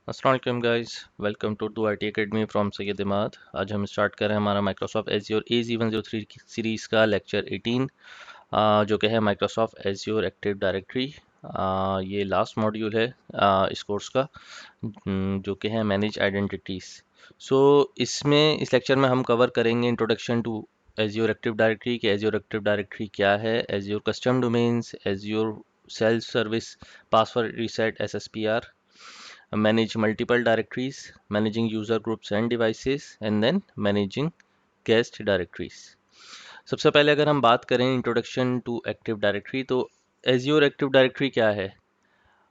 अस्सलाम वालेकुम guys, welcome to दो IT academy from Syed Imad. आज हम स्टार्ट कर रहे हैं हमारा माइक्रोसॉफ्ट एज्योर AZ103 सीरीज़ का लेक्चर 18, जो कि है माइक्रोसॉफ्ट एज्योर एक्टिव डायरेक्टरी। ये लास्ट मॉड्यूल है इस कोर्स का, जो कि है मैनेज आइडेंटिटीज़। सो इसमें इस लेक्चर में हम कवर करेंगे introduction to Azure active Directory कि एज्योर एक्टिव डायरेक्टरी क्या है, Azure custom domains, Azure self service password reset SSPR, manage multiple directories, managing user groups and devices, and then managing guest directories। सबसे पहले अगर हम बात करें इंट्रोडक्शन टू एक्टिव डायरेक्टरी, तो एज्योर एक्टिव डायरेक्टरी क्या है।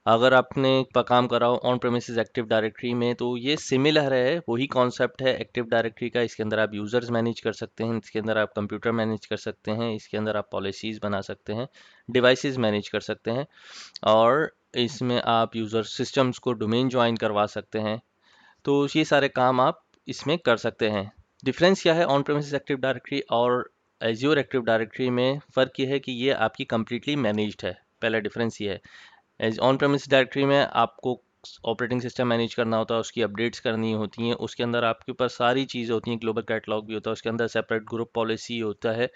अगर आपने काम करा हो ऑन प्रेमिसेस एक्टिव डायरेक्टरी में, तो ये सिमिलर है, वही कॉन्सेप्ट है एक्टिव डायरेक्टरी का। इसके अंदर आप यूज़र्स मैनेज कर सकते हैं, इसके अंदर आप कंप्यूटर मैनेज कर सकते हैं, इसके अंदर आप पॉलिसीज़ बना सकते हैं, डिवाइसेस मैनेज कर सकते हैं, और इसमें आप यूज़र सिस्टम्स को डोमेन ज्वाइन करवा सकते हैं। तो ये सारे काम आप इसमें कर सकते हैं। डिफरेंस क्या है ऑन प्रेमिसेस एक्टिव डायरेक्टरी और एज्योर एक्टिव डायरेक्टरी में? फ़र्क ये है कि ये आपकी कंप्लीटली मैनेज्ड है। पहला डिफरेंस ये है, एज ऑन प्रेमिस डायरेक्टरी में आपको ऑपरेटिंग सिस्टम मैनेज करना होता है, उसकी अपडेट्स करनी होती हैं, उसके अंदर आपके पास सारी चीज़ें होती हैं, ग्लोबल कैटलॉग भी होता है, उसके अंदर सेपरेट ग्रुप पॉलिसी होता है,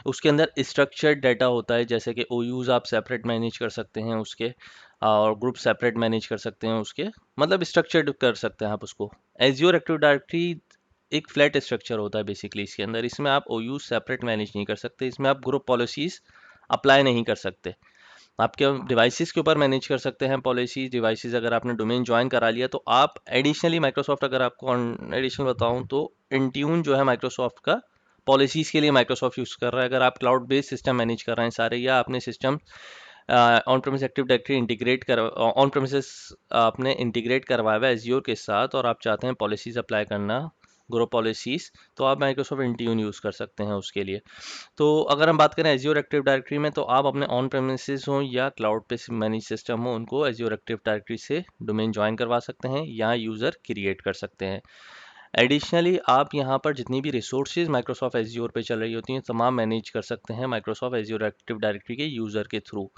उसके अंदर स्ट्रक्चर्ड डाटा होता है, जैसे कि OUs आप सेपरेट मैनेज कर सकते हैं उसके, और ग्रुप सेपरेट मैनेज कर सकते हैं उसके, मतलब स्ट्रक्चर्ड कर सकते हैं आप उसको। एज्योर एक्टिव डायरेक्टरी एक फ्लैट स्ट्रक्चर होता है बेसिकली इसके अंदर, इसमें आप OUs सेपरेट मैनेज नहीं कर सकते, इसमें आप ग्रुप पॉलिसीज़ अप्लाई नहीं कर सकते। आपके डिवाइसेस के ऊपर मैनेज कर सकते हैं पॉलिसीज डिवाइसेस। अगर आपने डोमेन ज्वाइन करा लिया तो आप एडिशनली माइक्रोसॉफ्ट, अगर आपको एडिशनल बताऊं तो इंट्यून जो है माइक्रोसॉफ्ट का पॉलिसीज के लिए माइक्रोसॉफ्ट यूज़ कर रहा है। अगर आप क्लाउड बेस्ड सिस्टम मैनेज कर रहे हैं सारे, या आपने system on premise active directory integrate कर ऑन प्रेमिसेस आपने इंटीग्रेट करवाया हुआ है एज्योर के साथ, और आप चाहते हैं पॉलिसीज अप्लाई करना, ग्रुप पॉलिसीज, तो आप माइक्रोसॉफ्ट इंट्यून यूज़ कर सकते हैं उसके लिए। तो अगर हम बात करें एज्योर एक्टिव डायरेक्टरी में, तो आप अपने ऑन प्रेमिसेस हो या क्लाउड पे मैनेज सिस्टम हो, उनको एज्योर एक्टिव डायरेक्टरी से डोमेन ज्वाइन करवा सकते हैं या यूज़र क्रिएट कर सकते हैं। एडिशनली आप यहाँ पर जितनी भी रिसोर्सेज माइक्रोसॉफ्ट एज्योर पे चल रही होती हैं, तमाम मैनेज कर सकते हैं माइक्रोसॉफ्ट एज्योर एक्टिव डायरेक्टरी के यूज़र के थ्रू।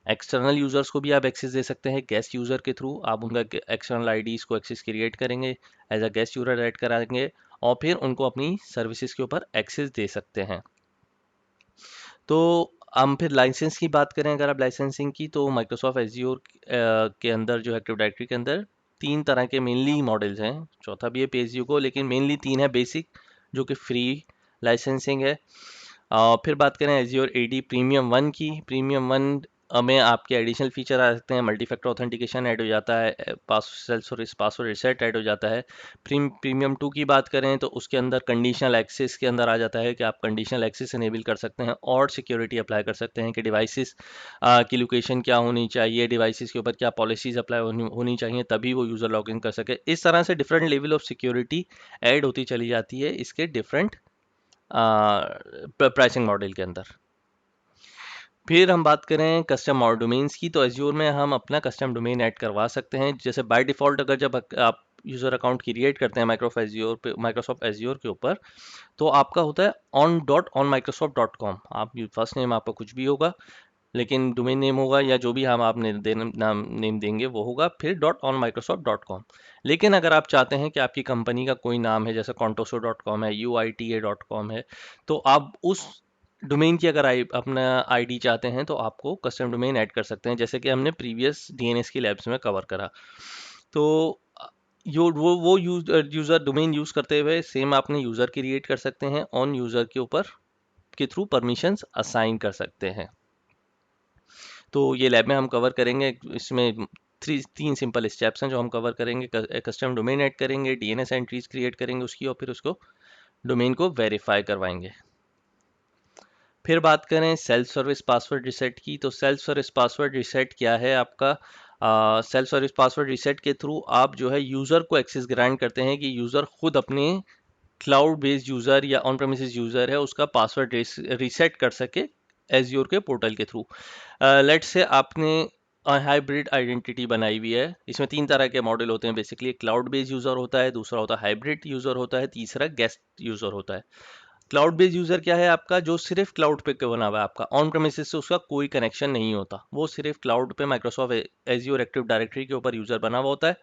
एक्सटर्नल यूज़र्स को भी आप एक्सेस दे सकते हैं गेस्ट यूज़र के थ्रू। आप उनका एक्सटर्नल आईडीज को एक्सेस क्रिएट करेंगे, as a guest user add कराएंगे, और फिर उनको अपनी सर्विसेज के ऊपर एक्सेस दे सकते हैं। तो हम फिर लाइसेंस की बात करें, अगर आप लाइसेंसिंग की, तो माइक्रोसॉफ्ट एज्योर के अंदर जो एक्टिव डायरेक्टरी के अंदर तीन तरह के मेनली मॉडल्स हैं, चौथा भी है पे एज यू को, लेकिन मेनली तीन है। बेसिक, जो कि फ्री लाइसेंसिंग है। फिर बात करें एज्योर AD प्रीमियम 1 की, प्रीमियम 1 में आपके एडिशनल फीचर आ सकते हैं, मल्टी फैक्टर ऑथेंटिकेशन ऐड हो जाता है, पासवर्ड रिसेट ऐड हो जाता है। प्रीमियम 2 की बात करें तो उसके अंदर कंडीशनल एक्सेस के अंदर आ जाता है कि आप कंडीशनल एक्सेस इनेबल कर सकते हैं और सिक्योरिटी अप्लाई कर सकते हैं कि डिवाइसेस की लोकेशन क्या होनी चाहिए, डिवाइसेस के ऊपर क्या पॉलिसीज अप्लाई होनी चाहिए, तभी वो यूज़र लॉगिन कर सके। इस तरह से different level of security add होती चली जाती है इसके डिफरेंट प्राइसिंग मॉडल के अंदर। फिर हम बात करें कस्टम और डोमेन्स की, तो एज्योर में हम अपना कस्टम डोमेन ऐड करवा सकते हैं। जैसे बाय डिफ़ॉल्ट अगर जब आप यूज़र अकाउंट क्रिएट करते हैं माइक्रोसॉफ्ट एज्योर के ऊपर, तो आपका होता है on.onmicrosoft.com। आप फर्स्ट नेम आपका कुछ भी होगा, लेकिन डोमेन नेम होगा या जो भी हम आपने नेम देंगे वो होगा, फिर .onmicrosoft.com। लेकिन अगर आप चाहते हैं कि आपकी कंपनी का कोई नाम है, जैसे contoso.com है, UITA.com है, तो आप उस डोमेन की अगर अपना आईडी चाहते हैं, तो आपको कस्टम डोमेन ऐड कर सकते हैं, जैसे कि हमने प्रीवियस DNS की लैब्स में कवर करा। तो वो यूज़र डोमेन यूज़ करते हुए सेम आपने यूज़र क्रिएट कर सकते हैं, ऑन यूज़र के ऊपर के थ्रू परमिशंस असाइन कर सकते हैं। तो ये लैब में हम कवर करेंगे। इसमें तीन सिंपल स्टेप्स हैं जो हम कवर करेंगे। कस्टम डोमेन ऐड करेंगे, DNS एंट्रीज क्रिएट करेंगे उसकी, और फिर उसको डोमेन को वेरीफाई करवाएंगे। फिर बात करें सेल्फ सर्विस पासवर्ड रिसेट की, तो सेल्फ सर्विस पासवर्ड रिसेट क्या है आपका? सेल्फ सर्विस पासवर्ड रिसेट के थ्रू आप जो है यूज़र को एक्सेस ग्रांट करते हैं कि यूज़र खुद अपने क्लाउड बेस्ड यूज़र या ऑन प्रेमिसेस यूज़र है उसका पासवर्ड रीसेट कर सके एज्योर के पोर्टल के थ्रू। लेट्स से आपने हाइब्रिड आइडेंटिटी बनाई हुई है। इसमें तीन तरह के मॉडल होते हैं बेसिकली, क्लाउड बेस्ड यूज़र होता है, दूसरा होता है हाइब्रिड यूज़र होता है, तीसरा गेस्ट यूज़र होता है। क्लाउड बेस्ड यूज़र क्या है आपका? जो सिर्फ क्लाउड पे बना हुआ है, आपका ऑन प्रेमिसेस से उसका कोई कनेक्शन नहीं होता, वो सिर्फ क्लाउड पे माइक्रोसॉफ्ट एज्योर एक्टिव डायरेक्टरी के ऊपर यूज़र बना हुआ होता है।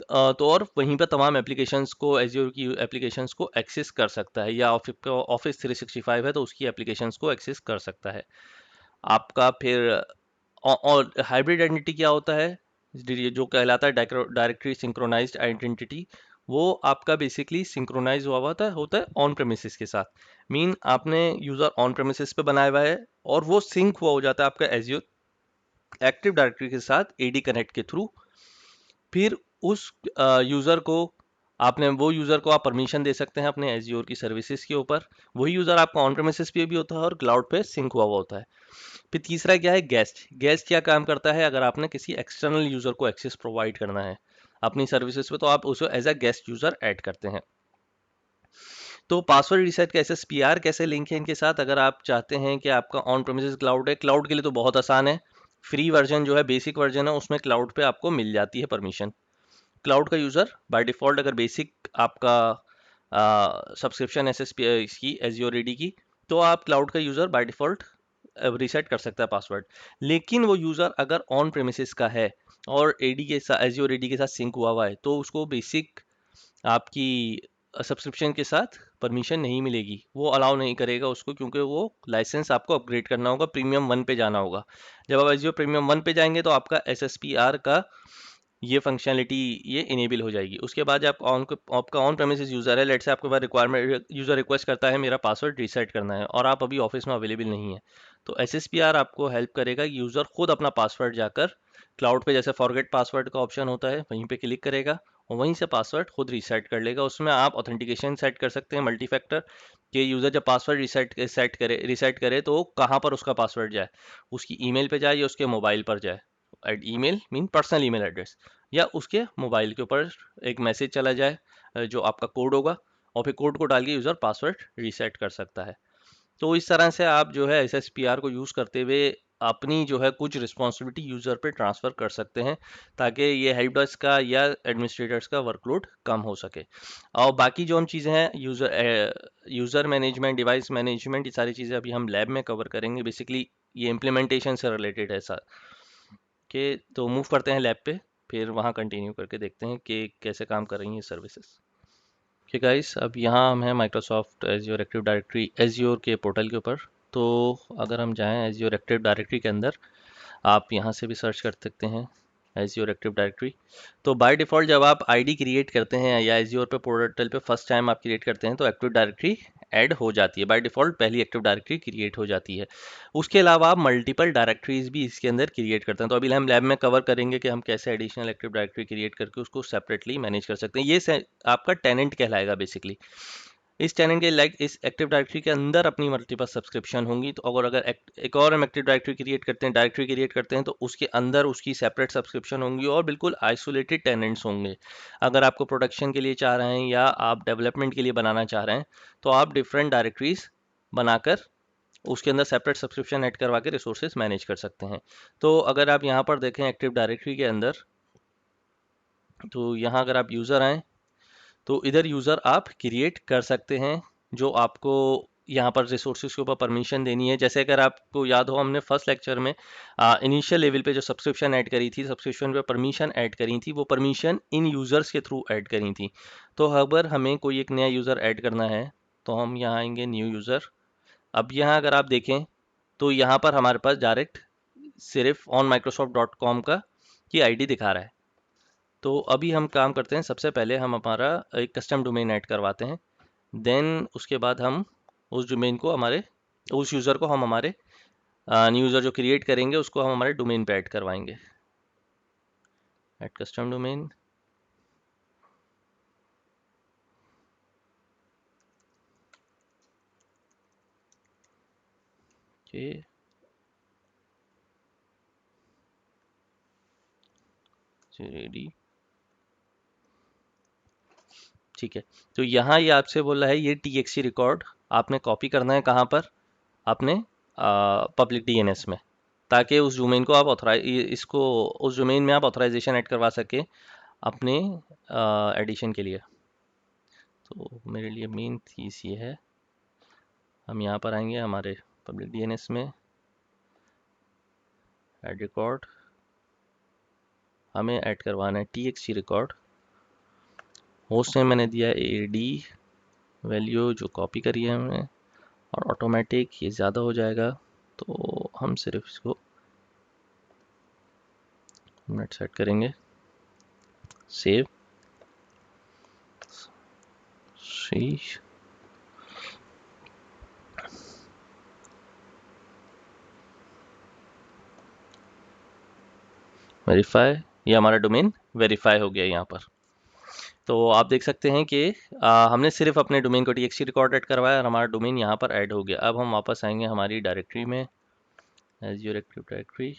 तो और वहीं पर तमाम एप्लीकेशंस को, एज्योर की एप्लीकेशंस को एक्सेस कर सकता है, या ऑफिस 365 है तो उसकी एप्लीकेशंस को एक्सेस कर सकता है आपका। फिर और हाइब्रिड आइडेंटिटी क्या होता है, जो कहलाता है डायरेक्टरी सिंक्रोनाइज्ड आइडेंटिटी। वो आपका बेसिकली सिंक्रोनाइज हुआ होता है ऑन प्रेमिसेस के साथ। मीन आपने यूज़र ऑन प्रेमिसेस पे बनाया हुआ है और वो सिंक हुआ हो जाता है आपका एज्योर एक्टिव डायरेक्टरी के साथ एडी कनेक्ट के थ्रू। फिर उस यूज़र को वो यूज़र को आप परमिशन दे सकते हैं अपने एज्योर की सर्विसेज के ऊपर। वही यूज़र आपका ऑन प्रेमिसेस पे भी होता है और क्लाउड पे सिंक हुआ होता है। फिर तीसरा क्या है, गेस्ट। गेस्ट क्या काम करता है, अगर आपने किसी एक्सटर्नल यूज़र को एक्सेस प्रोवाइड करना है अपनी सर्विसेज पे, तो आप उसे as a guest user add करते हैं। तो पासवर्ड रीसेट का एसएसपीआर कैसे लिंक है इनके साथ, अगर आप चाहते हैं कि आपका ऑन प्रेमिसेस क्लाउड है, क्लाउड के लिए तो बहुत आसान है। फ्री वर्जन जो है, बेसिक वर्जन है, उसमें क्लाउड पे आपको मिल जाती है परमिशन। क्लाउड का यूज़र बाय डिफ़ॉल्ट, अगर बेसिक आपका सब्सक्रिप्शन एस एस पी इसकी एजियो रेडी की, तो आप क्लाउड का यूज़र बाय डिफ़ॉल्ट रीसेट कर सकता है पासवर्ड। लेकिन वो यूज़र अगर ऑन प्रेमिसेस का है और एडी के साथ, एजियो रेडी के साथ सिंक हुआ है, तो उसको बेसिक आपकी सब्सक्रिप्शन के साथ परमिशन नहीं मिलेगी, वो अलाउ नहीं करेगा उसको, क्योंकि वो लाइसेंस आपको अपग्रेड करना होगा, प्रीमियम 1 पे जाना होगा। जब आप एजियो प्रीमियम 1 पे जाएंगे तो आपका एसएसपीआर का ये फंक्शनलिटी ये इनेबल हो जाएगी। उसके बाद जब आपका ऑन प्रेमिसेस यूज़र है, लेट से आपके पास रिक्वायरमेंट, यूज़र रिक्वेस्ट करता है मेरा पासवर्ड रीसेट करना है और आप अभी ऑफिस में अवेलेबल नहीं है, तो एसएसपीआर आपको हेल्प करेगा। यूज़र खुद अपना पासवर्ड जाकर क्लाउड पे, जैसे फॉरगेट पासवर्ड का ऑप्शन होता है, वहीं पे क्लिक करेगा और वहीं से पासवर्ड खुद रीसेट कर लेगा। उसमें आप ऑथेंटिकेशन सेट कर सकते हैं, मल्टी फैक्टर, कि यूज़र जब पासवर्ड रीसेट करे तो कहाँ पर उसका पासवर्ड जाए, उसकी ईमेल पे जाए या उसके मोबाइल पर जाए। Email mean personal email address, या उसके मोबाइल के ऊपर एक मैसेज चला जाए जो आपका कोड होगा, और फिर कोड को डाल के यूज़र पासवर्ड रीसेट कर सकता है। तो इस तरह से आप जो है एसएसपीआर को यूज़ करते हुए अपनी जो है कुछ रिस्पॉन्सिबिलिटी यूज़र पे ट्रांसफ़र कर सकते हैं, ताकि ये हेल्प डेस्क का या एडमिनिस्ट्रेटर्स का वर्कलोड कम हो सके। और बाकी जो हम चीज़ें हैं, यूज़र मैनेजमेंट, डिवाइस मैनेजमेंट, ये सारी चीज़ें अभी हम लैब में कवर करेंगे। बेसिकली ये इम्प्लीमेंटेशन से रिलेटेड है सर के। तो मूव करते हैं लैब पे, फिर वहाँ कंटिन्यू करके देखते हैं कि कैसे काम कर रही हैं सर्विसेज। ओके गाइस, अब यहाँ हम हैं Microsoft azure active directory azure के पोर्टल के ऊपर। तो अगर हम जाएं एज्योर एक्टिव डायरेक्टरी के अंदर, आप यहाँ से भी सर्च कर सकते हैं एज्योर एक्टिव डायरेक्टरी। तो बाय डिफ़ॉल्ट जब आप आईडी क्रिएट करते हैं या एज्योर पे पोर्टल पे फर्स्ट टाइम आप क्रिएट करते हैं, तो एक्टिव डायरेक्टरी ऐड हो जाती है, बाय डिफ़ॉल्ट पहली एक्टिव डायरेक्टरी क्रिएट हो जाती है। उसके अलावा आप मल्टीपल डायरेक्टरीज भी इसके अंदर क्रिएट करते हैं। तो अभी हम लैब में कवर करेंगे कि हम कैसे एडिशनल एक्टिव डायरेक्टरी क्रिएट करके उसको सेपरेटली मैनेज कर सकते हैं। आपका टेनेंट कहलाएगा बेसिकली। इस टेनेंट के लाइक इस एक्टिव डायरेक्टरी के अंदर अपनी मल्टीपल सब्सक्रिप्शन होंगी। तो अगर एक और हम एक्टिव डायरेक्टरी क्रिएट करते हैं, तो उसके अंदर उसकी सेपरेट सब्सक्रिप्शन होंगी और बिल्कुल आइसोलेटेड टेनेंट्स होंगे। अगर आपको प्रोडक्शन के लिए चाह रहे हैं या आप डेवलपमेंट के लिए बनाना चाह रहे हैं, तो आप डिफरेंट डायरेक्टरीज बनाकर उसके अंदर सेपरेट सब्सक्रिप्शन ऐड करवा के रिसोर्सेज मैनेज कर सकते हैं। तो अगर आप यहाँ पर देखें एक्टिव डायरेक्टरी के अंदर, तो यहाँ अगर आप यूज़र आएँ, तो इधर यूज़र आप क्रिएट कर सकते हैं जो आपको यहाँ पर रिसोर्सेज के ऊपर परमिशन देनी है। जैसे अगर आपको याद हो, हमने फर्स्ट लेक्चर में इनिशियल लेवल पे जो सब्सक्रिप्शन ऐड करी थी, सब्सक्रिप्शन पे परमिशन ऐड करी थी, वो परमिशन इन यूज़र्स के थ्रू ऐड करी थी। तो अगर हमें कोई एक नया यूज़र ऐड करना है, तो हम यहाँ आएंगे न्यू यूज़र। अब यहाँ अगर आप देखें, तो यहाँ पर हमारे पास डायरेक्ट सिर्फ onmicrosoft.com का की आईडी दिखा रहा है। तो अभी हम काम करते हैं, सबसे पहले हम हमारा एक कस्टम डोमेन ऐड करवाते हैं। देन उसके बाद हम उस डोमेन को हमारे उस यूज़र को हम हमारे न्यू यूज़र जो क्रिएट करेंगे उसको हम हमारे डोमेन पे ऐड करवाएंगे। Add custom domain. Okay, ready, ठीक है। तो यहाँ ये आपसे बोल रहा है ये txt रिकॉर्ड आपने कॉपी करना है कहाँ पर, अपने पब्लिक डीएनएस में, ताकि उस डोमेन को आप इसको उस डोमेन में आप ऑथराइजेशन ऐड करवा सके अपने एडिशन के लिए। तो मेरे लिए मेन चीज़ ये है, हम यहाँ पर आएंगे हमारे पब्लिक डीएनएस में, ऐड रिकॉर्ड, हमें ऐड करवाना है txt रिकॉर्ड। होस्ट नेम मैंने दिया AD वैल्यू जो कॉपी करी है हमने, और ऑटोमेटिक ये ज़्यादा हो जाएगा, तो हम सिर्फ इसको मिनट सेट करेंगे। सेव सी वेरीफाई, ये हमारा डोमेन वेरीफाई हो गया यहाँ पर। तो आप देख सकते हैं कि हमने सिर्फ अपने डोमेन को TXT रिकॉर्ड ऐड करवाया और हमारा डोमेन यहाँ पर ऐड हो गया। अब हम वापस आएंगे हमारी डायरेक्टरी में, Azure active directory,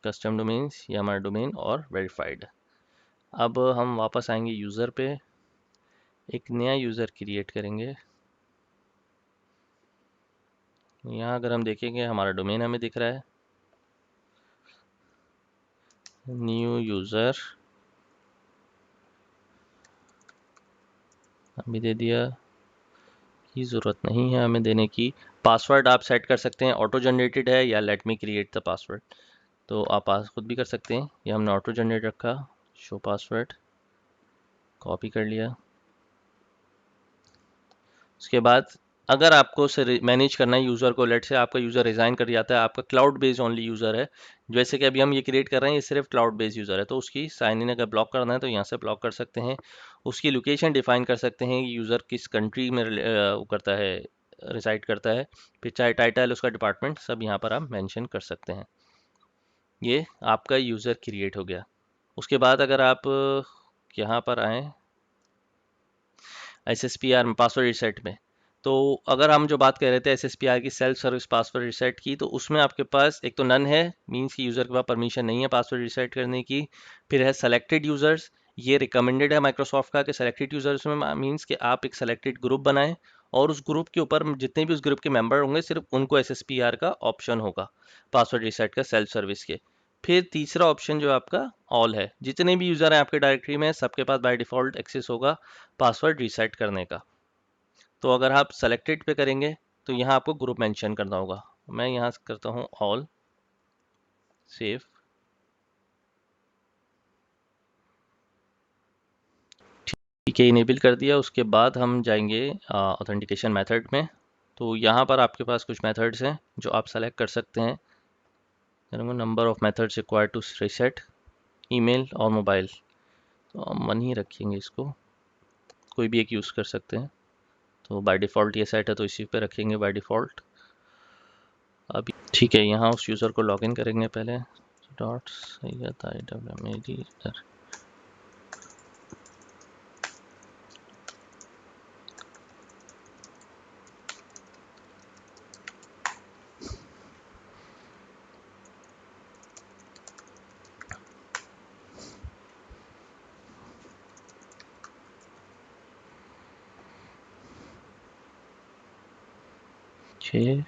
custom domains, ये हमारा डोमेन और वेरीफाइड। अब हम वापस आएंगे यूज़र पे, एक नया यूज़र क्रिएट करेंगे। यहाँ अगर हम देखेंगे हमारा डोमेन हमें दिख रहा है, न्यू यूज़र अभी दे दिया, की ज़रूरत नहीं है हमें देने की। पासवर्ड आप सेट कर सकते हैं, ऑटो जनरेटेड है या let me create the password, तो आप खुद भी कर सकते हैं। ये हमने ऑटो जनरेट रखा, शो पासवर्ड कॉपी कर लिया। उसके बाद अगर आपको मैनेज करना है यूज़र को, लेट से आपका यूज़र रिज़ाइन कर जाता है, आपका क्लाउड बेस्ड ओनली यूज़र है, जैसे कि अभी हम ये क्रिएट कर रहे हैं, ये सिर्फ क्लाउड बेस्ड यूज़र है, तो उसकी साइन इन अगर ब्लॉक करना है तो यहाँ से ब्लॉक कर सकते हैं। उसकी लोकेशन डिफाइन कर सकते हैं, यूज़र किस कंट्री में वो करता है, रिसाइड करता है, फिर चाहे टाइटल उसका डिपार्टमेंट सब यहाँ पर आप मेंशन कर सकते हैं। ये आपका यूज़र क्रिएट हो गया। उसके बाद अगर आप यहाँ पर आएँ SSPR में, पासवर्ड रिसेट में, तो अगर हम जो बात कर रहे थे SSPR की, सेल्फ सर्विस पासवर्ड रिसेट की, तो उसमें आपके पास एक तो नन है, मींस कि यूज़र के पास परमिशन नहीं है पासवर्ड रिसेट करने की। फिर है सेलेक्टेड यूज़र्स, ये रिकमेंडेड है माइक्रोसॉफ्ट का कि सेलेक्टेड यूज़र्स में मींस कि आप एक सेलेक्टेड ग्रुप बनाएं और उस ग्रुप के ऊपर जितने भी उस ग्रुप के मेंबर होंगे सिर्फ उनको SSPR का ऑप्शन होगा पासवर्ड रिसेट का सेल्फ सर्विस के। फिर तीसरा ऑप्शन जो आपका ऑल है, जितने भी यूज़र हैं आपके डायरेक्टरी में सबके पास बाय डिफ़ॉल्ट एक्सेस होगा पासवर्ड रीसेट करने का। तो अगर आप सेलेक्टेड पे करेंगे तो यहाँ आपको ग्रुप मेंशन करना होगा। मैं यहाँ करता हूँ ऑल, सेव, ठीक है, इनेबल कर दिया। उसके बाद हम जाएंगे ऑथेंटिकेशन मेथड में। तो यहाँ पर आपके पास कुछ मेथड्स हैं जो आप सेलेक्ट कर सकते हैं। Number of methods required to reset, email और मोबाइल, तो हम 1 ही रखेंगे, इसको कोई भी एक यूज़ कर सकते हैं। तो बाय डिफ़ॉल्ट ये सेट है तो इसी पे रखेंगे बाय डिफ़ॉल्ट। अभी ठीक है, यहाँ उस यूज़र को लॉगिन करेंगे पहले, डॉट सैयद IWMAD इधर, छः।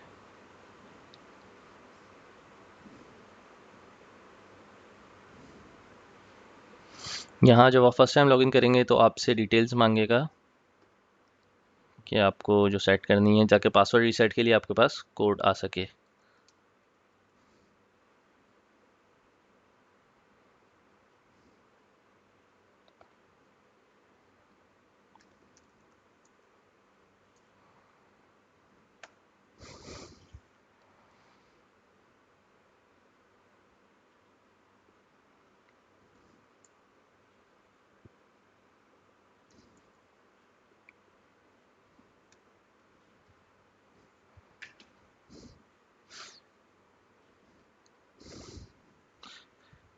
यहाँ जब आप फर्स्ट टाइम लॉगिन करेंगे तो आपसे डिटेल्स मांगेगा कि आपको जो सेट करनी है, ताकि पासवर्ड रीसेट के लिए आपके पास कोड आ सके।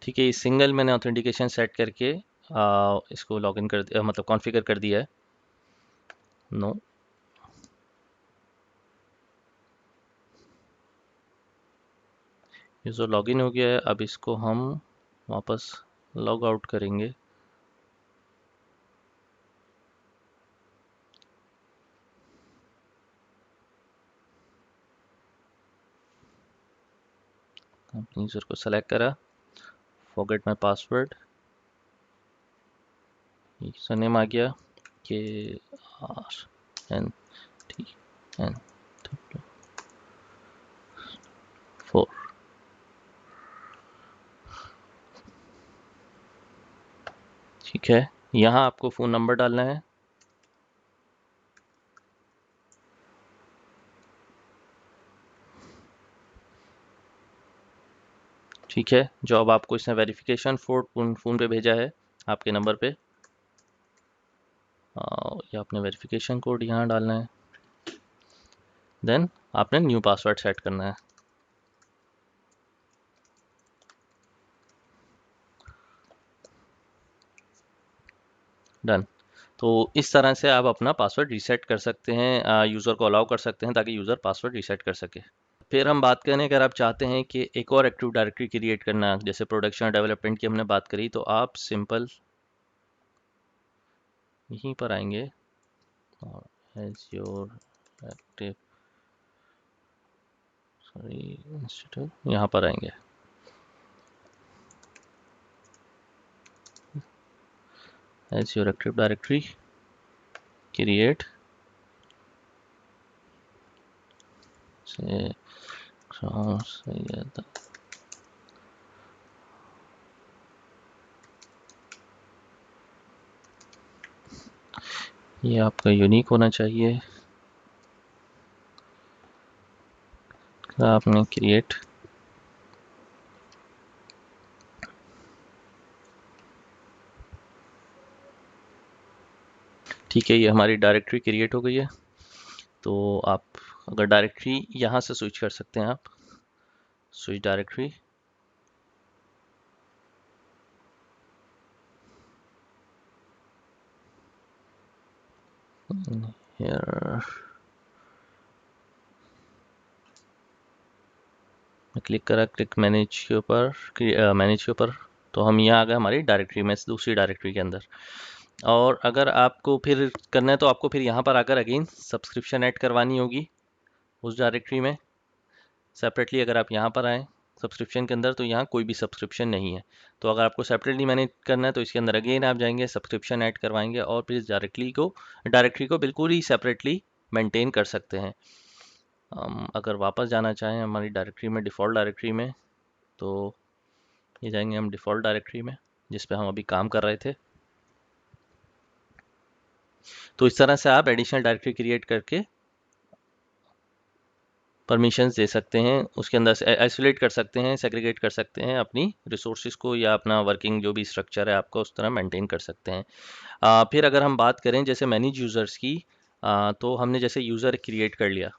ठीक है, ये सिंगल मैंने ऑथेंटिकेशन सेट करके इसको लॉगिन कर दिया, मतलब कॉन्फ़िगर कर दिया है। नो, यूज़र लॉगिन हो गया है। अब इसको हम वापस लॉग आउट करेंगे। अपने यूज़र को सेलेक्ट करा, forget my password, username आ गया, KRNTN, है, यहाँ आपको फ़ोन नंबर डालना है। ठीक है, जो अब आपको इसने वेरिफिकेशन फ़ोन पे भेजा है आपके नंबर पे, ये आपने वेरिफिकेशन कोड यहाँ डालना है। देन आपने न्यू पासवर्ड सेट करना है। डन। तो इस तरह से आप अपना पासवर्ड रीसेट कर सकते हैं, यूज़र को अलाउ कर सकते हैं ताकि यूज़र पासवर्ड रीसेट कर सके। फिर हम बात करें, अगर आप चाहते हैं कि एक और एक्टिव डायरेक्टरी क्रिएट करना, जैसे प्रोडक्शन और डेवलपमेंट की हमने बात करी, तो आप सिंपल यहीं पर आएंगे और एज़्योर एक्टिव इंस्टीट्यूट, यहाँ पर आएंगे। एज़्योर एक्टिव डायरेक्टरी क्रिएट से ये आपका यूनिक होना चाहिए। आपने क्रिएट, ठीक है, ये हमारी डायरेक्टरी क्रिएट हो गई है। तो आप अगर डायरेक्टरी यहाँ से स्विच कर सकते हैं, आप स्विच डायरेक्टरी, here मैं क्लिक करा, क्लिक मैनेज के ऊपर, मैनेज के ऊपर, तो हम यहाँ आ गए हमारी डायरेक्टरी में, दूसरी डायरेक्टरी के अंदर। और अगर आपको फिर करना है तो आपको फिर यहाँ पर आकर अगेन सब्सक्रिप्शन ऐड करवानी होगी उस डायरेक्टरी में सेपरेटली। अगर आप यहाँ पर आएँ सब्सक्रिप्शन के अंदर, तो यहाँ कोई भी सब्सक्रिप्शन नहीं है। तो अगर आपको सेपरेटली मैनेज करना है तो इसके अंदर अगेन आप जाएंगे, सब्सक्रिप्शन ऐड करवाएंगे और फिर इस डायरेक्टरी को बिल्कुल ही सेपरेटली मेंटेन कर सकते हैं। हम अगर वापस जाना चाहें हमारी डायरेक्टरी में, डिफ़ॉल्ट डायरेक्टरी में, तो ये जाएंगे हम डिफ़ॉल्ट डायरेक्टरी में जिस पे हम अभी काम कर रहे थे। तो इस तरह से आप एडिशनल डायरेक्टरी क्रिएट करके परमिशंस दे सकते हैं, उसके अंदर से आइसोलेट कर सकते हैं, सेग्रीगेट कर सकते हैं अपनी रिसोर्सेज को, या अपना वर्किंग जो भी स्ट्रक्चर है आपका उस तरह मेंटेन कर सकते हैं। फिर अगर हम बात करें जैसे मैनेज यूज़र्स की, तो हमने जैसे यूज़र क्रिएट कर लिया,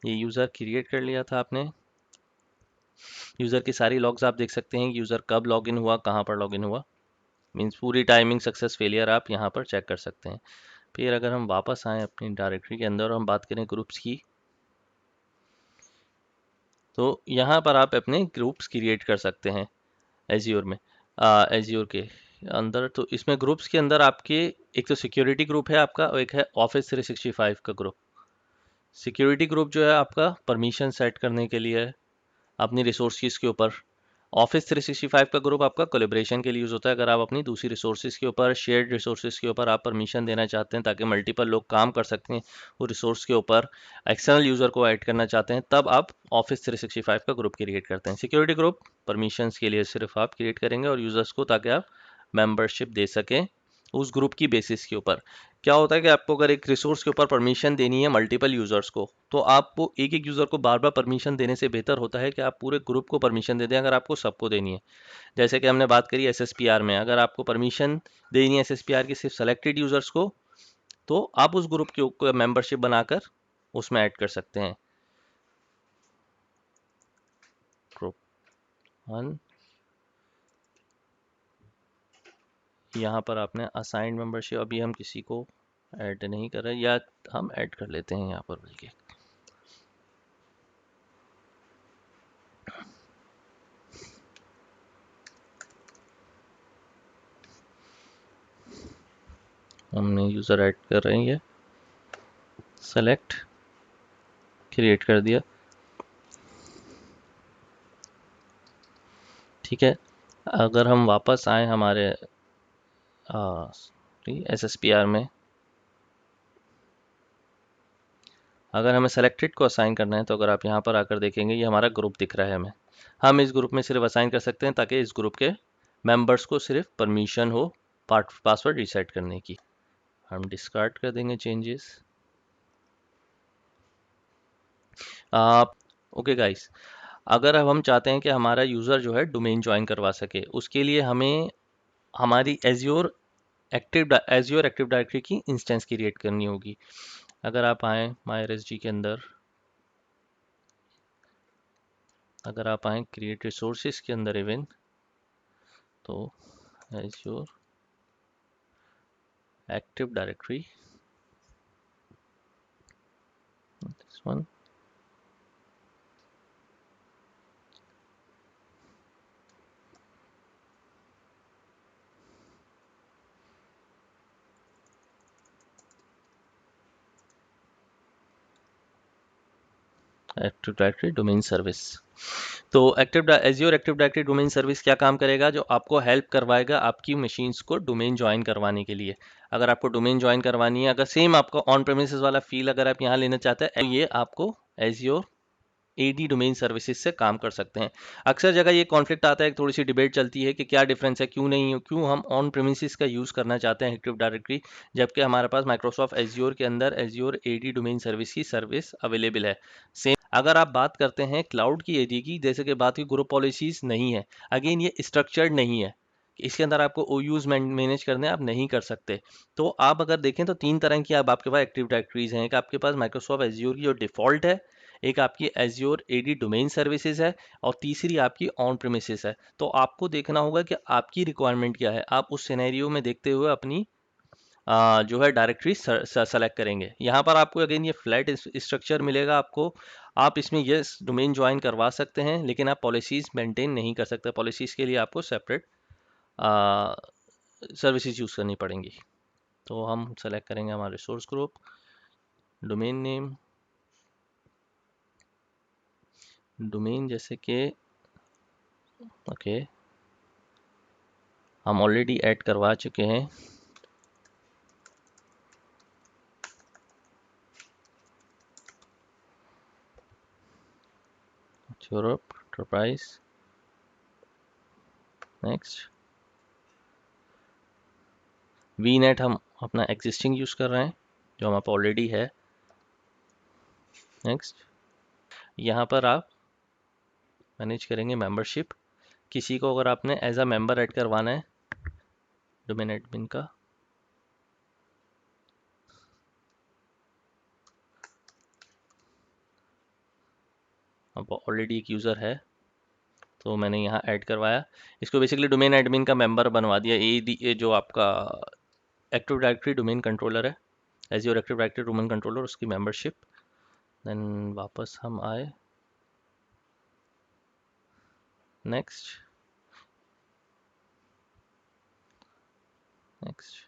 ये यूज़र क्रिएट कर लिया था आपने। यूज़र की सारी लॉग्स आप देख सकते हैं, यूज़र कब लॉगिन हुआ, कहाँ पर लॉगिन हुआ, मीन्स पूरी टाइमिंग, सक्सेस, फेलियर आप यहाँ पर चेक कर सकते हैं। फिर अगर हम वापस आएँ अपनी डायरेक्टरी के अंदर और हम बात करें ग्रुप्स की, तो यहाँ पर आप अपने ग्रुप्स क्रिएट कर सकते हैं एज्योर में, एज्योर के अंदर। तो इसमें ग्रुप्स के अंदर आपके एक तो सिक्योरिटी ग्रुप है आपका, और एक है ऑफिस 365 का ग्रुप। सिक्योरिटी ग्रुप जो है आपका परमिशन सेट करने के लिए है अपनी रिसोर्सेज के ऊपर। ऑफिस 365 का ग्रुप आपका कोलेब्रेशन के लिए यूज़ होता है। अगर आप अपनी दूसरी रिसोर्सेज के ऊपर, शेयर्ड रिसोर्सेज के ऊपर आप परमिशन देना चाहते हैं ताकि मल्टीपल लोग काम कर सकते हैं वो रिसोर्स के ऊपर, एक्सटर्नल यूज़र को ऐड करना चाहते हैं, तब आप ऑफिस 365 का ग्रुप क्रिएट करते हैं। सिक्योरिटी ग्रुप परमिशंस के लिए सिर्फ आप क्रिएट करेंगे और यूज़र्स को, ताकि आप मेंबरशिप दे सकें उस ग्रुप की बेसिस के ऊपर। क्या होता है कि आपको अगर एक रिसोर्स के ऊपर परमिशन देनी है मल्टीपल यूजर्स को, तो आपको एक एक यूजर को बार बार परमिशन देने से बेहतर होता है कि आप पूरे ग्रुप को परमिशन दे दें, अगर आपको सबको देनी है। जैसे कि हमने बात करी एसएसपीआर में, अगर आपको परमिशन देनी है एसएसपीआर की सिर्फ सेलेक्टेड यूजर्स को, तो आप उस ग्रुप के मेंबरशिप बनाकर उसमें ऐड कर सकते हैं। ग्रुप 1, यहाँ पर आपने असाइंड मेंबरशिप, अभी हम किसी को ऐड नहीं कर रहे, या हम ऐड कर लेते हैं यहाँ पर बल्कि। हमने यूज़र ऐड कर रहे हैं, ये सेलेक्ट, क्रिएट कर दिया। ठीक है, अगर हम वापस आए हमारे एसएसपीआर में, अगर हमें सेलेक्टेड को असाइन करना है, तो अगर आप यहाँ पर आकर देखेंगे ये हमारा ग्रुप दिख रहा है हमें। हम इस ग्रुप में सिर्फ असाइन कर सकते हैं ताकि इस ग्रुप के मेंबर्स को सिर्फ परमिशन हो पासवर्ड रीसेट करने की। हम डिस्कार्ड कर देंगे चेंजेस। ओके गाइस, अगर अब हम चाहते हैं कि हमारा यूज़र जो है डोमेन ज्वाइन करवा सके, उसके लिए हमें हमारी एज्योर एक्टिव डायरेक्टरी की इंस्टेंस क्रिएट करनी होगी। अगर आप आए MyRSG के अंदर, अगर आप आए क्रिएट रिसोर्सेज के अंदर इवन, तो Azure active directory, this one, active directory domain service. तो Azure active directory domain service क्या काम करेगा? जो आपको हेल्प करवाएगा आपकी मशीन्स को डोमेन ज्वाइन करवाने के लिए। अगर आपको डोमेन ज्वाइन करवानी है, अगर सेम आपका ऑन प्रेमिसेस वाला फील अगर आप यहाँ लेना चाहते हैं, तो ये आपको एज्योर एडी डोमेन सर्विसेज से काम कर सकते हैं। अक्सर जगह ये कॉन्फ्लिक्ट आता है, थोड़ी सी डिबेट चलती है कि क्या डिफरेंस है, क्यों नहीं, क्यों हम ऑन प्रेमिसेस का यूज़ करना चाहते हैं एक्टिव डायरेक्टरी, जबकि हमारे पास माइक्रोसॉफ्ट एज्योर के अंदर एज्योर एडी डोमेन सर्विस की सर्विस अवेलेबल है। सेम अगर आप बात करते हैं क्लाउड की एडी की, जैसे कि बात की ग्रुप पॉलिसीज नहीं है, अगेन ये स्ट्रक्चर्ड नहीं है, इसके अंदर आपको ओयूज मैनेज करने आप नहीं कर सकते। तो आप अगर देखें तो तीन तरह की अब आपके पास एक्टिव डायरेक्टरीज हैं। एक आपके पास माइक्रोसॉफ्ट एज्योर की जो डिफॉल्ट है, एक आपकी एज्योर एडी डोमेन सर्विसेज है, और तीसरी आपकी ऑन प्रेमिसेस है। तो आपको देखना होगा कि आपकी रिक्वायरमेंट क्या है, आप उस सिनेरियो में देखते हुए अपनी जो है डायरेक्टरी सेलेक्ट करेंगे। यहाँ पर आपको अगेन ये फ्लैट स्ट्रक्चर मिलेगा आपको। आप इसमें यस डोमेन ज्वाइन करवा सकते हैं, लेकिन आप पॉलिसीज मेंटेन नहीं कर सकते। पॉलिसीज के लिए आपको सेपरेट सर्विसेज यूज़ करनी पड़ेंगी। तो हम सेलेक्ट करेंगे हमारा resource group, domain name, domain जैसे कि ओके हम ऑलरेडी ऐड करवा चुके हैं। Europe enterprise, next. वीनेट हम अपना एग्जिस्टिंग यूज़ कर रहे हैं, जो हमारे पास ऑलरेडी है, नेक्स्ट। यहाँ पर आप मैनेज करेंगे मेंबरशिप। किसी को अगर आपने एज अ मेंबर ऐड करवाना है डोमेन एडमिन का, अब ऑलरेडी एक यूज़र है तो मैंने यहाँ ऐड करवाया। इसको बेसिकली डोमेन एडमिन का मेंबर बनवा दिया। ये जो आपका एक्टिव डायरेक्टरी डोमेन कंट्रोलर है, azure active directory domain controller, उसकी मेंबरशिप। देन वापस हम आए, नेक्स्ट, नेक्स्ट।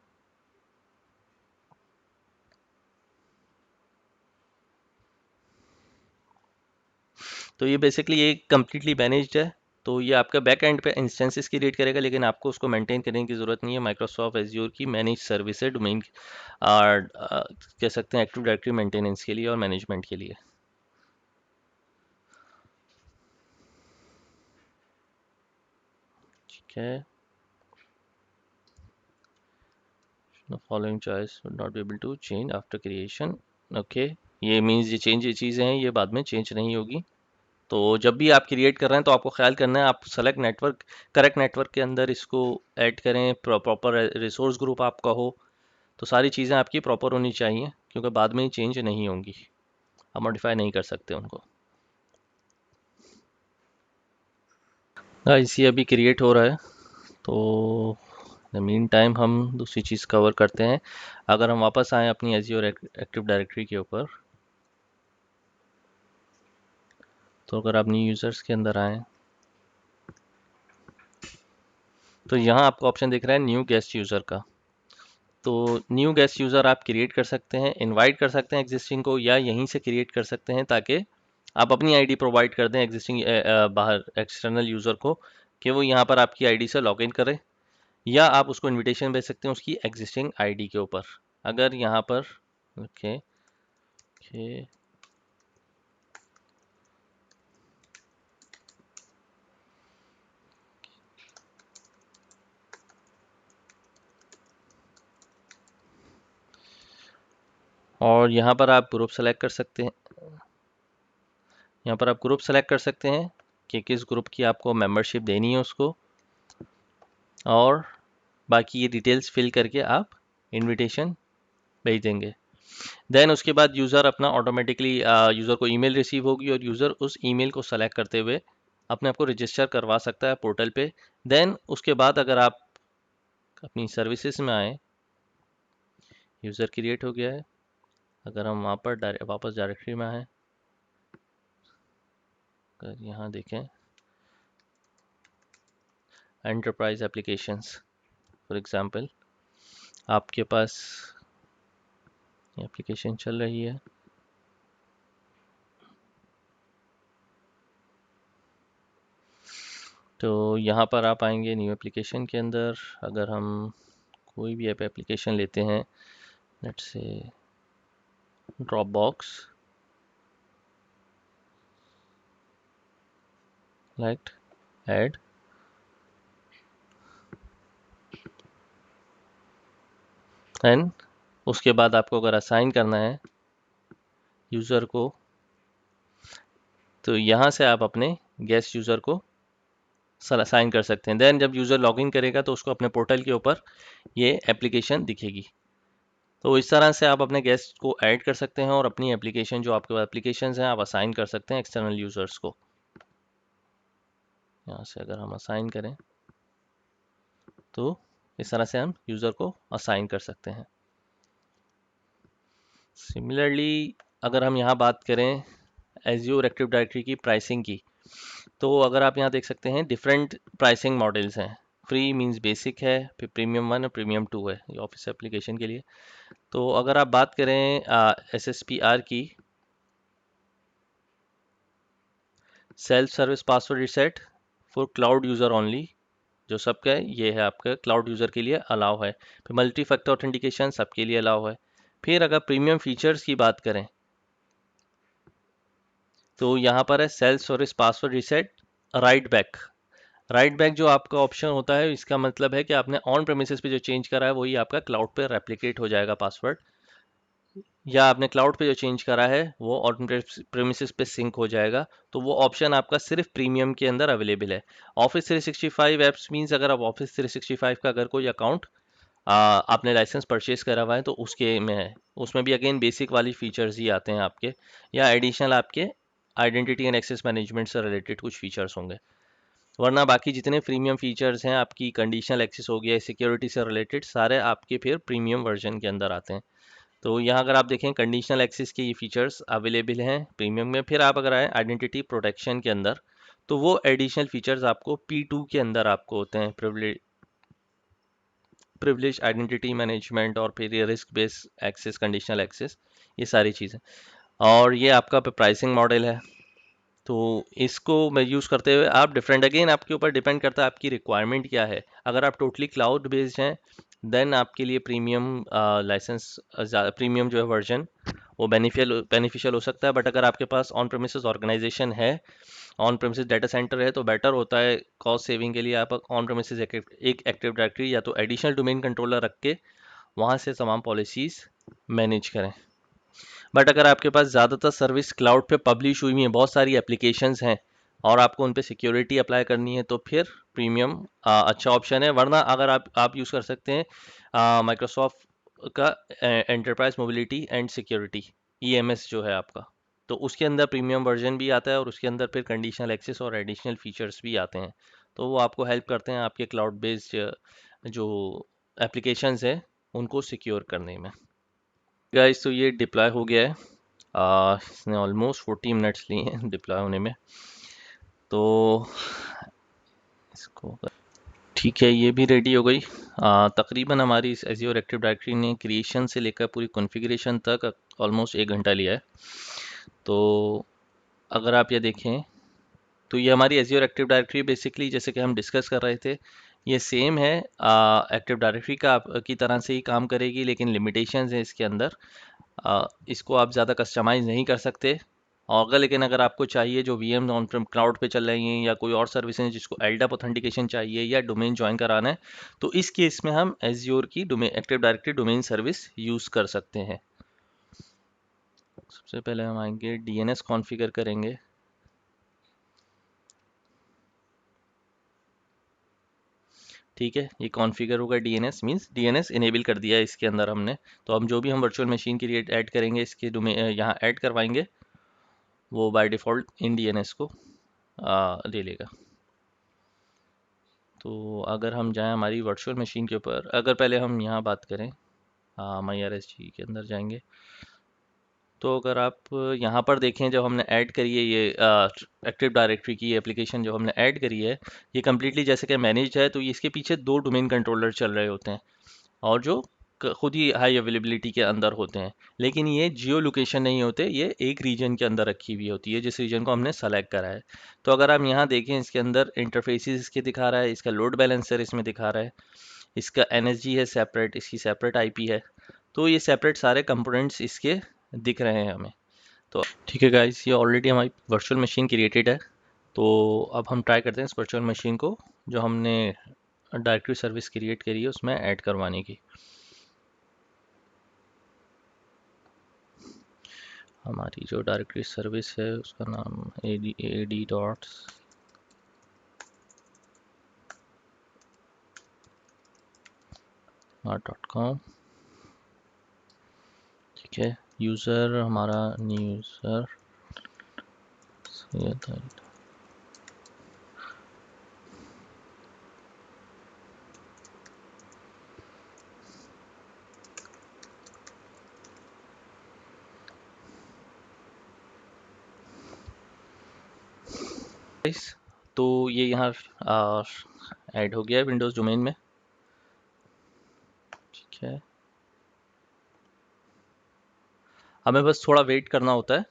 तो ये बेसिकली ये कम्प्लीटली मैनेज्ड है। तो ये आपका बैक एंड पे इंस्टेंसेस क्रिएट करेगा, लेकिन आपको उसको मेंटेन करने की ज़रूरत नहीं है। माइक्रोसॉफ्ट एज्योर की मैनेज सर्विस है डोमेन कह सकते हैं एक्टिव डायरेक्टरी मेंटेनेंस के लिए और मैनेजमेंट के लिए। ठीक है, the following choice would not be able to change after creation। Okay, ये मीन्स ये चीज़ें हैं, ये बाद में चेंज नहीं होगी। तो जब भी आप क्रिएट कर रहे हैं तो आपको ख्याल करना है आप सेलेक्ट नेटवर्क, करेक्ट नेटवर्क के अंदर इसको ऐड करें, प्रॉपर रिसोर्स ग्रुप आपका हो, तो सारी चीज़ें आपकी प्रॉपर होनी चाहिए, क्योंकि बाद में चेंज नहीं होंगी, आप मॉडिफाई नहीं कर सकते उनको। इसी अभी क्रिएट हो रहा है, तो मीन टाइम हम दूसरी चीज़ कवर करते हैं। अगर हम वापस आएँ अपनी एज्योर एक्टिव डायरेक्टरी के ऊपर, तो अगर आप न्यू यूज़र्स के अंदर आएँ, तो यहाँ आपको ऑप्शन दिख रहा है न्यू गेस्ट यूज़र का। तो न्यू गेस्ट यूज़र आप क्रिएट कर सकते हैं, इनवाइट कर सकते हैं एग्जिस्टिंग को, या यहीं से क्रिएट कर सकते हैं, ताकि आप अपनी आईडी प्रोवाइड कर दें एग्जिस्टिंग बाहर एक्सटर्नल यूज़र को, कि वो यहाँ पर आपकी आईडी से लॉगिन करे, या आप उसको इनविटेशन भेज सकते हैं उसकी एग्जिस्टिंग आईडी के ऊपर। अगर यहाँ पर ओके ओके और यहाँ पर आप ग्रुप सेलेक्ट कर सकते हैं। यहाँ पर आप ग्रुप सेलेक्ट कर सकते हैं कि किस ग्रुप की आपको मेंबरशिप देनी है उसको, और बाकी ये डिटेल्स फिल करके आप इनविटेशन भेज देंगे। देन उसके बाद यूज़र अपना ऑटोमेटिकली यूज़र को ईमेल रिसीव होगी और यूज़र उस ईमेल को सेलेक्ट करते हुए अपने आप को रजिस्टर करवा सकता है पोर्टल पे। देन उसके बाद अगर आप अपनी सर्विसेज में आए, यूज़र क्रिएट हो गया है। अगर हम वहाँ पर वापस डायरेक्टरी में आए, अगर यहाँ देखें एंटरप्राइज एप्लीकेशंस फॉर एग्जांपल, आपके पास एप्लीकेशन चल रही है। तो यहाँ पर आप आएंगे न्यू एप्लीकेशन के अंदर। अगर हम कोई भी एप्लीकेशन लेते हैं, let's say drop box, select add, and उसके बाद आपको अगर असाइन करना है यूज़र को, तो यहाँ से आप अपने गेस्ट यूज़र को असाइन कर सकते हैं। देन जब यूज़र लॉगिन करेगा तो उसको अपने पोर्टल के ऊपर ये एप्लीकेशन दिखेगी। तो इस तरह से आप अपने गेस्ट को ऐड कर सकते हैं और अपनी एप्लीकेशन, जो आपके पास एप्लीकेशंस हैं, आप असाइन कर सकते हैं एक्सटर्नल यूज़र्स को। यहाँ से अगर हम असाइन करें तो इस तरह से हम यूज़र को असाइन कर सकते हैं। सिमिलरली अगर हम यहाँ बात करें एज़्योर एक्टिव डायरेक्टरी की प्राइसिंग की, तो अगर आप यहाँ देख सकते हैं डिफरेंट प्राइसिंग मॉडल्स हैं। फ्री मींस बेसिक है, फिर प्रीमियम 1 और प्रीमियम 2 है, ये ऑफिस एप्लीकेशन के लिए। तो अगर आप बात करें SSPR की, self service password reset for cloud user only, जो सबका है ये है, आपका क्लाउड यूज़र के लिए अलाउ है। फिर मल्टी फैक्टर ऑथेंटिकेशन सबके लिए अलाउ है। फिर अगर प्रीमियम फीचर्स की बात करें तो यहाँ पर है self service password reset right back. Right back जो आपका ऑप्शन होता है, इसका मतलब है कि आपने ऑन प्रेमिसेस पे जो चेंज करा है वही आपका क्लाउड पे रेप्लिकेट हो जाएगा पासवर्ड, या आपने क्लाउड पे जो चेंज करा है वो ऑन प्रेमिसेस पे सिंक हो जाएगा। तो वो ऑप्शन आपका सिर्फ प्रीमियम के अंदर अवेलेबल है। ऑफिस 365 एप्स मींस अगर आप ऑफिस 365 का अगर कोई अकाउंट आपने लाइसेंस परचेज करा हुआ है तो उसके में है, उसमें भी अगेन बेसिक वाली फीचर्स ही आते हैं आपके, या एडिशनल आपके आइडेंटिटी एंड एक्सेस मैनेजमेंट से रिलेटेड कुछ फीचर्स होंगे। वरना बाकी जितने प्रीमियम फीचर्स हैं, आपकी कंडीशनल एक्सेस हो गया, सिक्योरिटी से रिलेटेड, सारे आपके फिर प्रीमियम वर्जन के अंदर आते हैं। तो यहाँ अगर आप देखें कंडीशनल एक्सेस के ये फीचर्स अवेलेबल हैं प्रीमियम में। फिर आप अगर आए आइडेंटिटी प्रोटेक्शन के अंदर, तो वो एडिशनल फीचर्स आपको P2 के अंदर आपको होते हैं, प्रिविलेज आइडेंटिटी मैनेजमेंट और फिर ये risk based access, conditional access, ये सारी चीज़ें। और ये आपका प्राइसिंग मॉडल है। तो इसको मैं यूज़ करते हुए आप डिफरेंट, अगेन आपके ऊपर डिपेंड करता है आपकी रिक्वायरमेंट क्या है। अगर आप टोटली क्लाउड बेस्ड हैं देन आपके लिए प्रीमियम लाइसेंस, प्रीमियम जो है वर्जन, वो बेनिफिशियल हो सकता है। बट अगर आपके पास ऑन प्रेमिसेस ऑर्गेनाइजेशन है, ऑन प्रेमिसेस डाटा सेंटर है, तो बेटर होता है कॉस्ट सेविंग के लिए आप ऑन प्रेमिसेस एक एक्टिव डायरेक्टरी या तो एडिशनल डोमेन कंट्रोलर रख के वहाँ से तमाम पॉलिसीज़ मैनेज करें। बट अगर आपके पास ज़्यादातर सर्विस क्लाउड पे पब्लिश हुई है, बहुत सारी एप्लीकेशंस हैं और आपको उन पे सिक्योरिटी अप्लाई करनी है, तो फिर प्रीमियम अच्छा ऑप्शन है। वरना अगर आप यूज़ कर सकते हैं माइक्रोसॉफ्ट का enterprise mobility and security, EMS जो है आपका, तो उसके अंदर प्रीमियम वर्जन भी आता है और उसके अंदर फिर कंडीशनल एक्सेस और एडिशनल फीचर्स भी आते हैं। तो वो आपको हेल्प करते हैं आपके क्लाउड बेस्ड जो एप्लीकेशंस है उनको सिक्योर करने में। गाइस तो ये डिप्लॉय हो गया है। इसने ऑलमोस्ट 40 मिनट्स लिए हैं डिप्लॉय होने में। तो इसको ठीक है, ये भी रेडी हो गई। तकरीबन हमारी इस एज़्योर एक्टिव डायरेक्टरी ने क्रिएशन से लेकर पूरी कॉन्फ़िगरेशन तक ऑलमोस्ट 1 घंटा लिया है। तो अगर आप ये देखें तो ये हमारी एज़्योर एक्टिव डायरेक्टरी बेसिकली जैसे कि हम डिस्कस कर रहे थे, ये सेम है एक्टिव डायरेक्टरी का की तरह से ही काम करेगी, लेकिन लिमिटेशंस है इसके अंदर। इसको आप ज़्यादा कस्टमाइज़ नहीं कर सकते। और लेकिन अगर आपको चाहिए जो VM ऑन प्रेम क्लाउड पे चल रही हैं या कोई और सर्विस हैं जिसको LDAP ऑथेंटिकेशन चाहिए या डोमेन ज्वाइन कराना है, तो इस केस में हम एज़्योर की domain active directory domain service use कर सकते हैं। सबसे पहले हम आएंगे डीएनएस कॉन्फ़िगर करेंगे। ठीक है, ये कॉन्फ़िगर होगा डीएनएस, मींस डीएनएस इनेबल कर दिया है इसके अंदर हमने। तो हम जो भी हम वर्चुअल मशीन के लिए ऐड करेंगे इसके यहाँ ऐड करवाएंगे, वो बाय डिफ़ॉल्ट इन डीएनएस को ले लेगा। तो अगर हम जाएं हमारी वर्चुअल मशीन के ऊपर, अगर पहले हम यहाँ बात करें MyRSG के अंदर जाएंगे, तो अगर आप यहाँ पर देखें जब हमने ऐड करी है ये एक्टिव डायरेक्टरी की एप्लीकेशन जो हमने ऐड करी है, ये कम्प्लीटली जैसे कि मैनेज है, तो इसके पीछे 2 डोमेन कंट्रोलर चल रहे होते हैं और जो खुद ही हाई अवेलेबिलिटी के अंदर होते हैं। लेकिन ये जियो लोकेशन नहीं होते, ये एक रीजन के अंदर रखी हुई होती है जिस रीजन को हमने सेलेक्ट करा है। तो अगर हम यहाँ देखें, इसके अंदर इंटरफेसेस इसके दिखा रहा है, इसका लोड बैलेंसर इसमें दिखा रहा है, इसका एनएसजी है सेपरेट, इसकी सेपरेट आईपी है। तो ये सेपरेट सारे कंपोनेंट्स इसके दिख रहे हैं हमें। तो ठीक है गाइस, ये ऑलरेडी हमारी वर्चुअल मशीन क्रिएटेड है। तो अब हम ट्राई करते हैं इस वर्चुअल मशीन को जो हमने डायरेक्टरी सर्विस क्रिएट करी है उसमें ऐड करवाने की। हमारी जो डायरेक्टरी सर्विस है उसका नाम ad.smart.com। ठीक है, यूज़र हमारा न्यू यूज़र तो ये यहाँ ऐड हो गया है विंडोज़ डोमेन में। ठीक है, हमें बस थोड़ा वेट करना होता है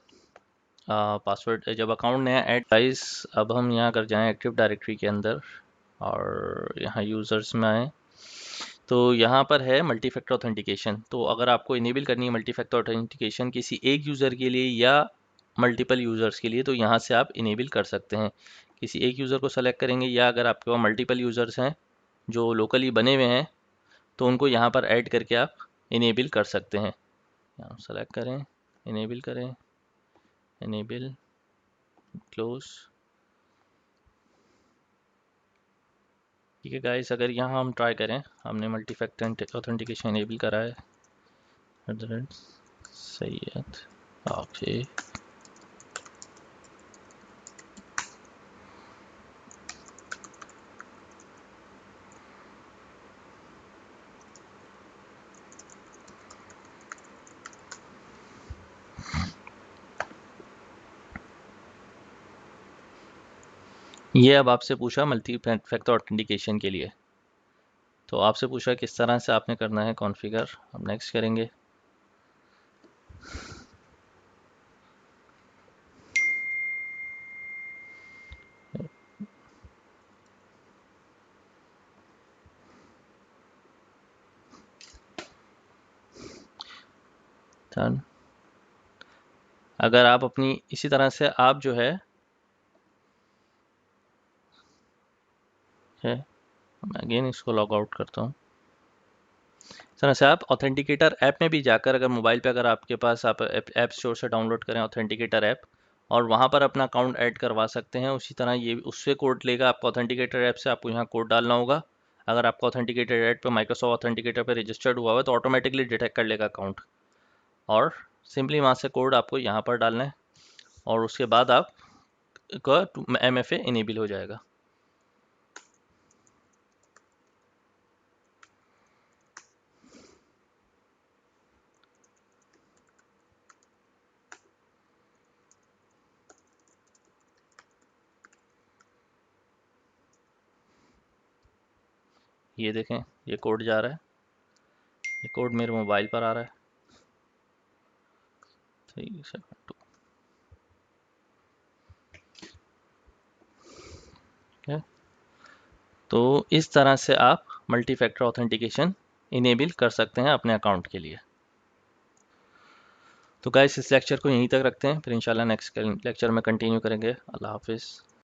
पासवर्ड जब अकाउंट नया ऐड। गाइस, अब हम यहाँ कर जाएं एक्टिव डायरेक्टरी के अंदर और यहाँ यूज़र्स में आए, तो यहाँ पर है मल्टी फैक्टर ऑथेंटिकेशन। तो अगर आपको इनेबल करनी है मल्टी फैक्टर ऑथेंटिकेशन किसी एक यूज़र के लिए या मल्टीपल यूज़र्स के लिए, तो यहाँ से आप इनेबल कर सकते हैं। किसी एक यूज़र को सेलेक्ट करेंगे या अगर आपके पास मल्टीपल यूज़र्स हैं जो लोकली बने हुए हैं तो उनको यहाँ पर ऐड करके आप इनेबल कर सकते हैं। यहाँ सेलेक्ट करें, इनेबल करें, इनेबल, क्लोज। ठीक है गाइस, अगर यहाँ हम ट्राई करें, हमने मल्टी फैक्टर ऑथेंटिकेशन इनेबल करा है, सैयद ओके। ये अब आपसे पूछा मल्टी फैक्टर ऑथेंटिकेशन के लिए, तो आपसे पूछा किस तरह से आपने करना है कॉन्फ़िगर। हम नेक्स्ट करेंगे। डन। अगर आप अपनी इसी तरह से आप जो है मैं अगेन इसको लॉग आउट करता हूँ। इस तरह से आप ऑथेंटिकेटर ऐप में भी जाकर, अगर मोबाइल पे अगर आपके पास, आप ऐप स्टोर से डाउनलोड करें ऑथेंटिकेटर ऐप और वहाँ पर अपना अकाउंट ऐड करवा सकते हैं। उसी तरह ये उससे कोड लेगा, आपको ऑथेंटिकेटर ऐप से आपको यहाँ कोड डालना होगा। अगर आपका ऑथेंटिकेटर ऐप पे माइक्रोसॉफ्ट ऑथेंटिकेटर पे रजिस्टर्ड हुआ हुआ तो ऑटोमेटिकली डिटेक्ट कर लेगा अकाउंट, और सिंपली वहाँ से कोड आपको यहाँ पर डालना है और उसके बाद आप का MFA इनेबल हो जाएगा। ये देखें, ये कोड जा रहा है, ये कोड मेरे मोबाइल पर आ रहा है 372। ठीक है, तो इस तरह से आप मल्टी फैक्टर ऑथेंटिकेशन इनेबल कर सकते हैं अपने अकाउंट के लिए। तो गाइस, इस लेक्चर को यहीं तक रखते हैं, फिर इंशाल्लाह नेक्स्ट लेक्चर में कंटिन्यू करेंगे। अल्लाह हाफिज़।